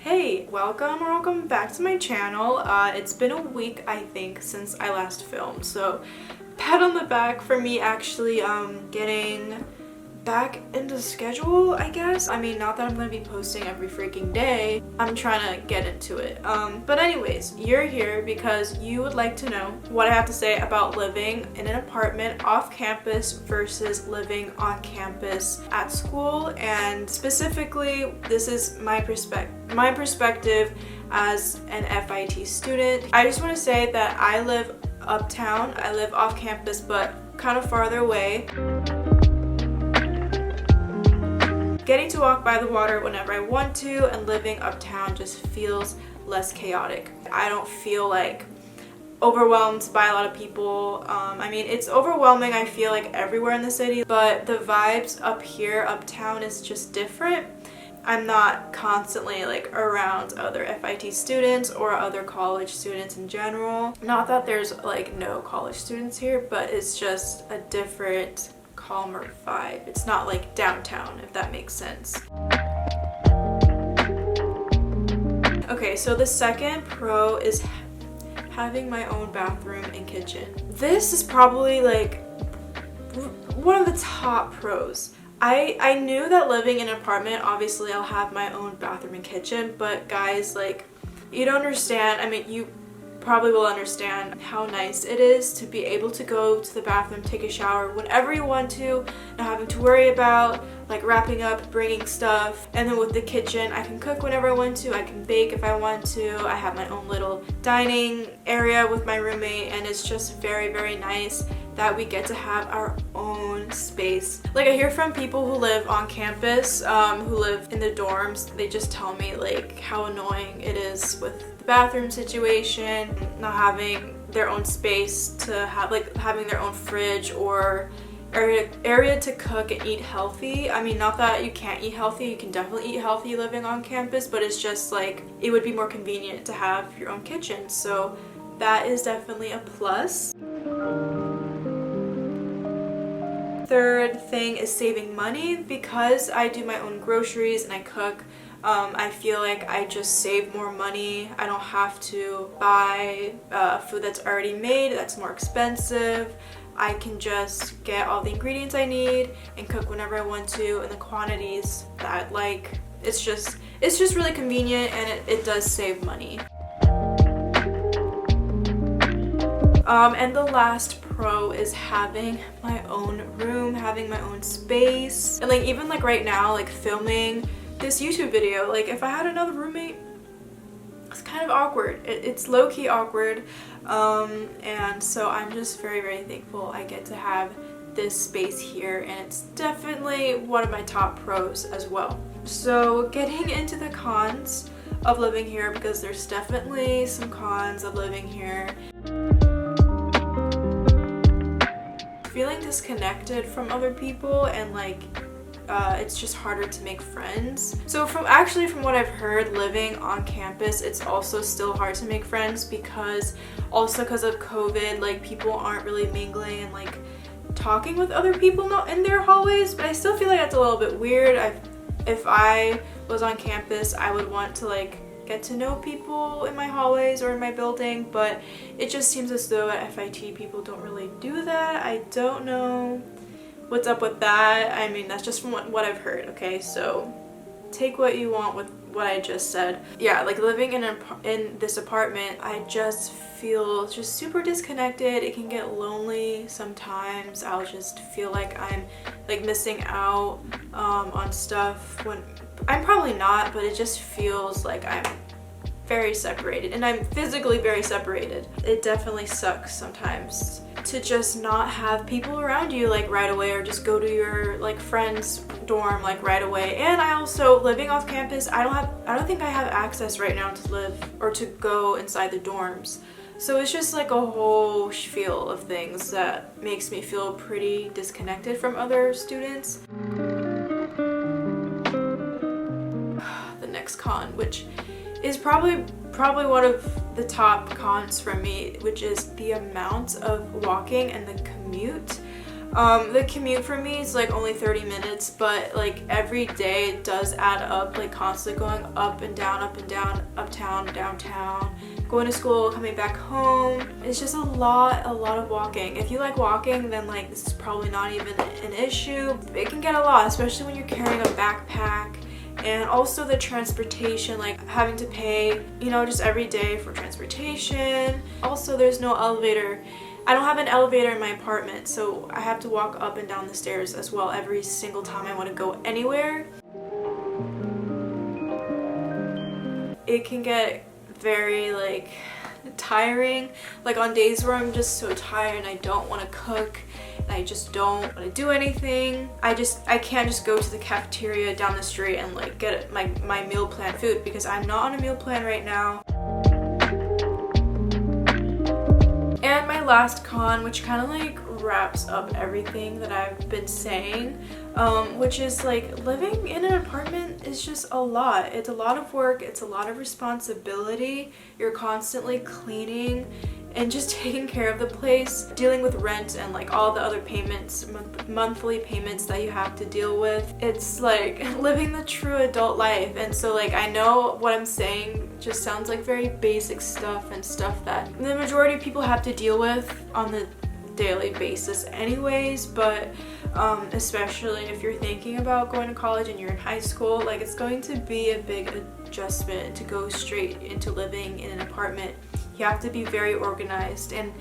Hey, welcome back to my channel. It's been a week, I think, since I last filmed, so pat on the back for me actually getting back into schedule, I guess. I mean, not that I'm gonna be posting every freaking day. I'm trying to get into it. But anyways, you're here because you would like to know what I have to say about living in an apartment off campus versus living on campus at school, and specifically, this is my perspective as an FIT student. I just want to say that I live uptown. I live off campus, but kind of farther away. Getting to walk by the water whenever I want to and living uptown just feels less chaotic. I don't feel like overwhelmed by a lot of people. I mean, it's overwhelming, I feel like, everywhere in the city, but the vibes up here, uptown, is just different. I'm not constantly like around other FIT students or other college students in general. Not that there's like no college students here, but it's just a different, calmer vibe. It's not like downtown, if that makes sense. Okay, so the second pro is having my own bathroom and kitchen. This is probably like one of the top pros. I knew that living in an apartment, obviously I'll have my own bathroom and kitchen, but guys, like, you don't understand. I mean, you probably will understand how nice it is to be able to go to the bathroom, take a shower whenever you want to, not having to worry about like wrapping up, bringing stuff. And then with the kitchen, I can cook whenever I want to, I can bake if I want to. I have my own little dining area with my roommate, and it's just very, very nice that we get to have our own space. Like, I hear from people who live on campus, who live in the dorms, they just tell me like how annoying it is with the bathroom situation, not having their own space to have, like having their own fridge or area to cook and eat healthy. I mean, not that you can't eat healthy, you can definitely eat healthy living on campus, but it's just like, it would be more convenient to have your own kitchen. So that is definitely a plus. Third thing is saving money. Because I do my own groceries and I cook, I feel like I just save more money. I don't have to buy food that's already made, that's more expensive. I can just get all the ingredients I need and cook whenever I want to in the quantities that I like. It's just really convenient, and it does save money. And the last pro is having my own room, having my own space. And like, even like right now, like filming this YouTube video, like if I had another roommate, it's kind of awkward. It's low-key awkward. And so I'm just very, very thankful I get to have this space here, and it's definitely one of my top pros as well. So getting into the cons of living here, because there's definitely some cons of living here. Feeling disconnected from other people, and like it's just harder to make friends. So from what I've heard, living on campus, it's also still hard to make friends because of COVID, like people aren't really mingling and like talking with other people not in their hallways. But I still feel like that's a little bit weird. If I was on campus, I would want to like get to know people in my hallways or in my building, but it just seems as though at FIT people don't really do that. I don't know what's up with that. I mean, that's just from what I've heard, okay? So take what you want with what I just said. Yeah, like living in this apartment, I just feel just super disconnected. It can get lonely sometimes. I'll just feel like I'm like missing out on stuff when I'm probably not, but it just feels like I'm very separated, and I'm physically very separated. It definitely sucks sometimes to just not have people around you like right away, or just go to your like friend's dorm like right away. And I also, living off campus, I don't think I have access right now to live or to go inside the dorms. So it's just like a whole spiel of things that makes me feel pretty disconnected from other students. The next con, which is probably one of the top cons for me, which is the amount of walking and the commute. The commute for me is like only 30 minutes, but like every day it does add up, like constantly going up and down, uptown, downtown, going to school, coming back home. It's just a lot of walking. If you like walking, then like this is probably not even an issue. It can get a lot, especially when you're carrying a backpack. And also the transportation, like having to pay, you know, just every day for transportation. Also, there's no elevator. I don't have an elevator in my apartment, so I have to walk up and down the stairs as well every single time I want to go anywhere. It can get very like tiring, like on days where I'm just so tired and I don't want to cook and I just don't want to do anything. I can't just go to the cafeteria down the street and like get my meal plan food, because I'm not on a meal plan right now. And my last con, which kind of like wraps up everything that I've been saying, which is like living in an apartment is just a lot. It's a lot of work, it's a lot of responsibility. You're constantly cleaning and just taking care of the place, dealing with rent and like all the other payments, monthly payments that you have to deal with. It's like living the true adult life. And so like I know what I'm saying just sounds like very basic stuff and stuff that the majority of people have to deal with on the daily basis anyways, but especially if you're thinking about going to college and you're in high school, like it's going to be a big adjustment to go straight into living in an apartment. You have to be very organized, and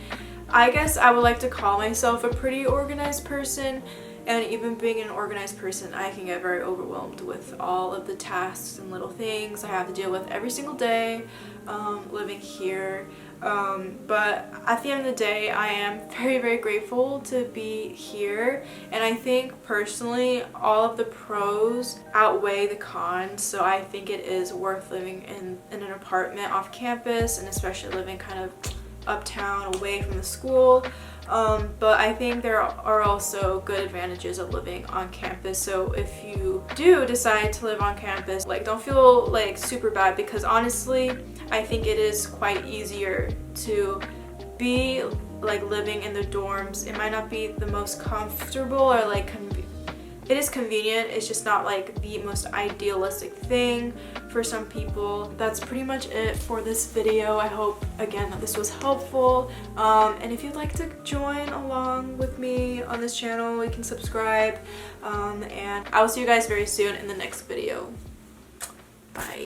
I guess I would like to call myself a pretty organized person. And even being an organized person, I can get very overwhelmed with all of the tasks and little things I have to deal with every single day living here. But at the end of the day, I am very grateful to be here, and I think personally all of the pros outweigh the cons, so I think it is worth living in an apartment off campus, and especially living kind of uptown away from the school. But I think there are also good advantages of living on campus. So if you do decide to live on campus, like don't feel like super bad, because honestly I think it is quite easier to be like living in the dorms. It might not be the most comfortable or like it is convenient, it's just not like the most idealistic thing for some people. That's pretty much it for this video. I hope again that this was helpful, and if you'd like to join along with me on this channel, you can subscribe, and I will see you guys very soon in the next video. Bye.